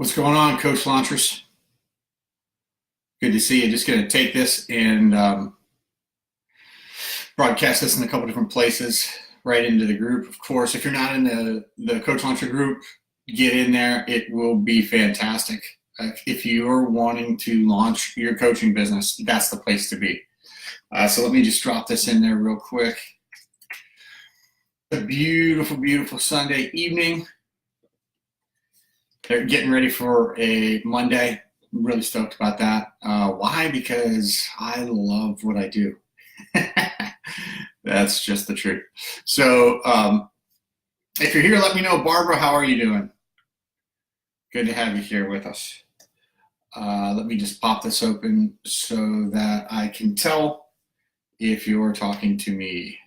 What's going on, Coach Launchers? Good to see you. Just going to take this and broadcast this in a couple different places right into the group. Of course, if you're not in the Coach Launcher group, get in there. It will be fantastic. If you're wanting to launch your coaching business, that's the place to be. So let me just drop this in there real quick. A beautiful, beautiful Sunday evening. They're getting ready for a Monday. I'm really stoked about that. Why? Because I love what I do. That's just the truth. So if you're here, let me know. Barbara, how are you doing? Good to have you here with us. Let me just pop this open so that I can tell if you're talking to me.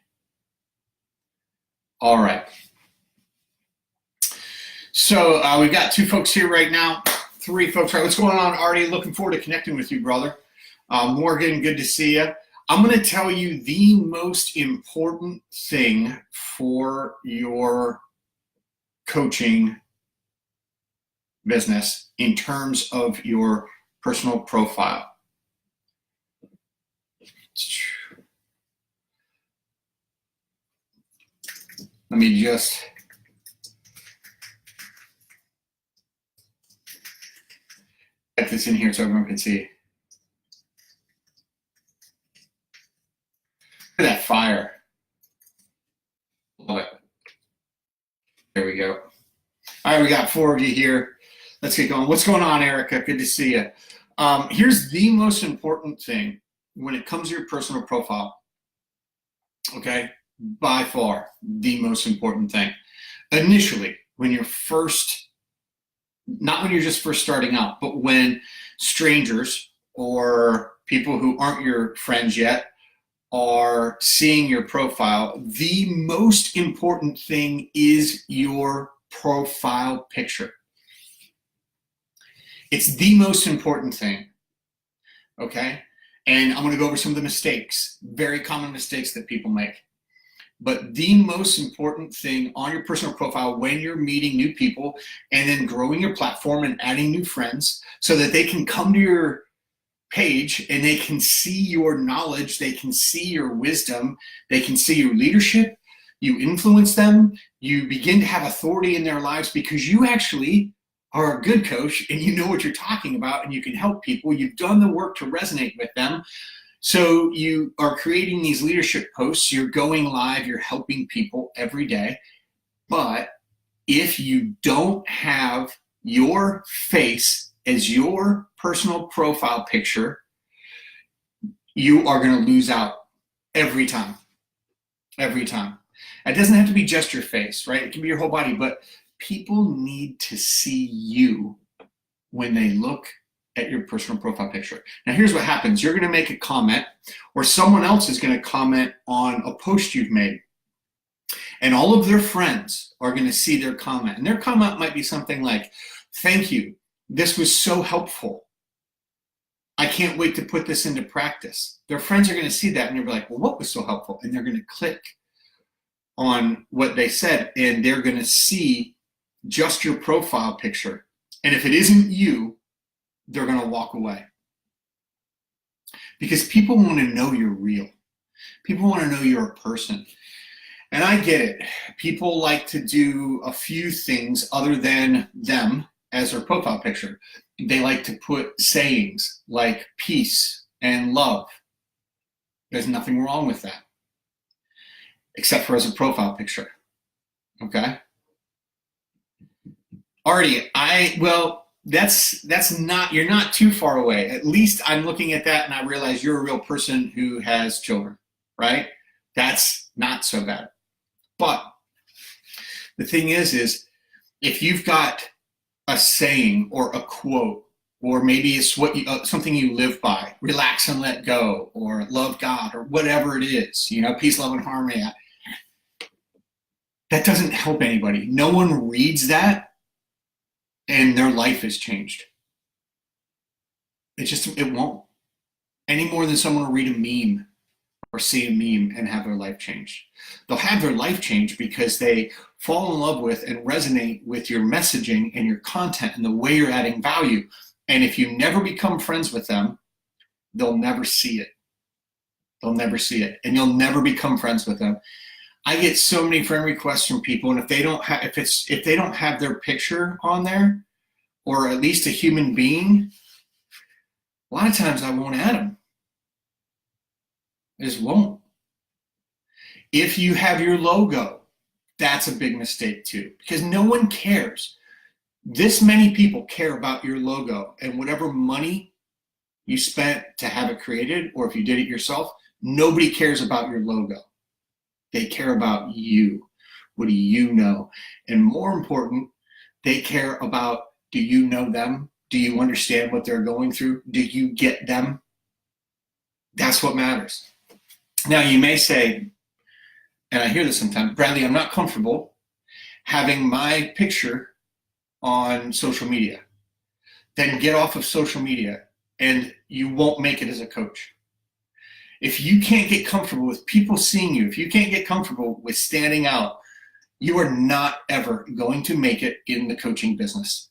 All right. So we've got two folks here right now, three folks. All right, what's going on, Artie? Looking forward to connecting with you, brother. Morgan, good to see you. I'm going to tell you the most important thing for your coaching business in terms of your personal profile. Let me just get this in here so everyone can see. Look at that fire. Love it. There we go. All right, we got four of you here. Let's get going. What's going on, Erica? Good to see you. Here's the most important thing when it comes to your personal profile. Okay, by far the most important thing. Initially, when you're first, not when you're just first starting out, but when strangers or people who aren't your friends yet are seeing your profile, the most important thing is your profile picture. It's the most important thing, okay? And I'm going to go over some of the mistakes, very common mistakes that people make. But the most important thing on your personal profile when you're meeting new people and then growing your platform and adding new friends so that they can come to your page and they can see your knowledge, they can see your wisdom, they can see your leadership, you influence them, you begin to have authority in their lives because you actually are a good coach and you know what you're talking about and you can help people. You've done the work to resonate with them. So you are creating these leadership posts, you're going live, you're helping people every day. But if you don't have your face as your personal profile picture, you are going to lose out every time. Every time. It doesn't have to be just your face, right? It can be your whole body, but people need to see you when they look at your personal profile picture. Now here's what happens. You're going to make a comment or someone else is going to comment on a post you've made. And all of their friends are going to see their comment. And their comment might be something like, "Thank you. This was so helpful. I can't wait to put this into practice." Their friends are going to see that and they're like, "Well, what was so helpful?" And they're going to click on what they said and they're going to see just your profile picture. And if it isn't you, they're going to walk away. Because people want to know you're real. People want to know you're a person. And I get it. People like to do a few things other than them as their profile picture. They like to put sayings like peace and love. There's nothing wrong with that, except for as a profile picture. Okay? Artie, that's not, you're not too far away. At least I'm looking at that and I realize you're a real person who has children, right? That's not so bad. But the thing is if you've got a saying or a quote, or maybe it's what something you live by, relax and let go, or love God, or whatever it is, peace, love, and harmony. That doesn't help anybody. No one reads that and their life has changed. It won't. Any more than someone will read a meme or see a meme and have their life changed. They'll have their life change because they fall in love with and resonate with your messaging and your content and the way you're adding value. And if you never become friends with them, they'll never see it. They'll never see it, and you'll never become friends with them. I get so many friend requests from people, and if they don't have their picture on there, or at least a human being, a lot of times I won't add them. I just won't. If you have your logo, that's a big mistake too, because no one cares. This many people care about your logo, and whatever money you spent to have it created, or if you did it yourself, nobody cares about your logo. They care about you. What do you know? And more important, they care about, do you know them? Do you understand what they're going through? Do you get them? That's what matters. Now you may say, and I hear this sometimes, Bradley, I'm not comfortable having my picture on social media. Then get off of social media and you won't make it as a coach. If you can't get comfortable with people seeing you, if you can't get comfortable with standing out, you are not ever going to make it in the coaching business.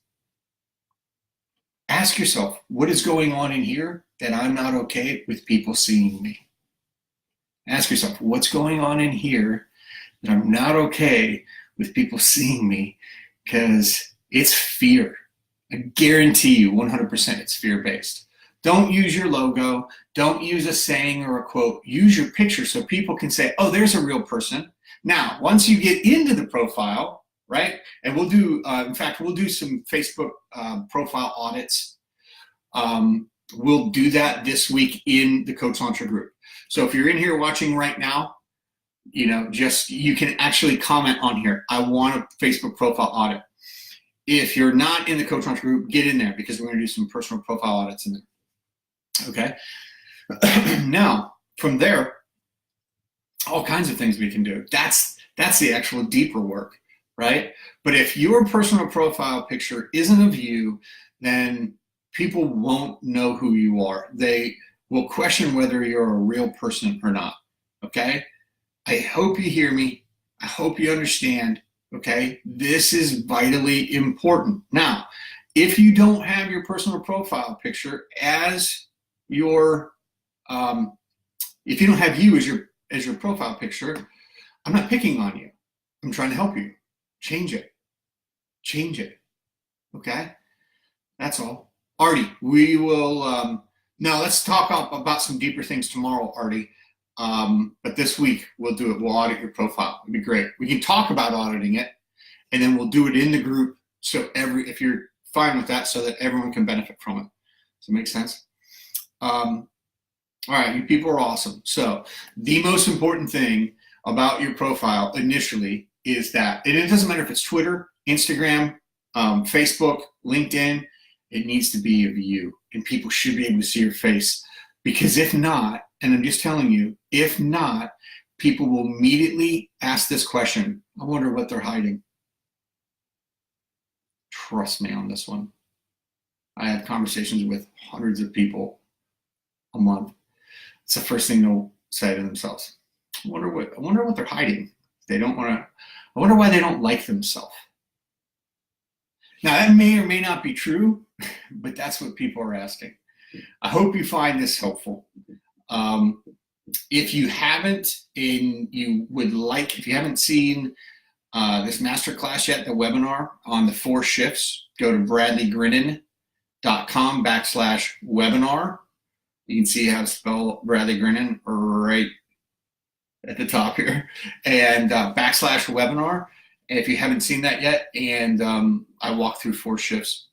Ask yourself, what is going on in here that I'm not okay with people seeing me? Ask yourself, what's going on in here that I'm not okay with people seeing me? Because it's fear. I guarantee you 100% it's fear-based. Don't use your logo. Don't use a saying or a quote. Use your picture so people can say, oh, there's a real person. Now, once you get into the profile, right, and we'll do, in fact, we'll do some Facebook profile audits. We'll do that this week in the Coach Launcher group. So if you're in here watching right now, you can actually comment on here. I want a Facebook profile audit. If you're not in the Coach Launcher group, get in there because we're going to do some personal profile audits in there. Okay. Now, from there, all kinds of things we can do. That's the actual deeper work, right? But if your personal profile picture isn't of you, then people won't know who you are. They will question whether you're a real person or not. Okay. I hope you hear me. I hope you understand. Okay. This is vitally important. Now, if you don't have your personal profile picture as your, if you don't have you as your profile picture, I'm not picking on you. I'm trying to help you. Change it. Change it. Okay? That's all. Artie, we will, now let's talk about some deeper things tomorrow, Artie. But this week we'll do it. We'll audit your profile. It'd be great. We can talk about auditing it, and then we'll do it in the group. So if you're fine with that, so that everyone can benefit from it. Does it make sense? All right, you people are awesome. So the most important thing about your profile initially is that, and it doesn't matter if it's Twitter, Instagram, Facebook, LinkedIn, it needs to be of you, and people should be able to see your face, because if not, and I'm just telling you, if not, people will immediately ask this question, I wonder what they're hiding. Trust me on this one. I have conversations with hundreds of people a month. It's the first thing they'll say to themselves. I wonder what they're hiding. They don't want to. I wonder why they don't like themselves. Now that may or may not be true, but that's what people are asking. I hope you find this helpful. If you haven't, if you haven't seen this masterclass yet, the webinar on the 4 shifts, go to bradleygrinnen.com/webinar. You can see how to spell Bradley Grinnen right at the top here, and /webinar. If you haven't seen that yet, and I walk through 4 shifts.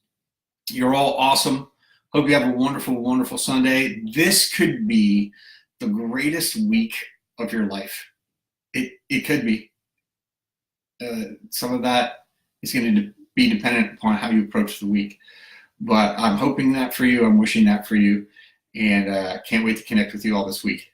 You're all awesome. Hope you have a wonderful, wonderful Sunday. This could be the greatest week of your life. It could be. Some of that is going to be dependent upon how you approach the week. But I'm hoping that for you. I'm wishing that for you. And can't wait to connect with you all this week.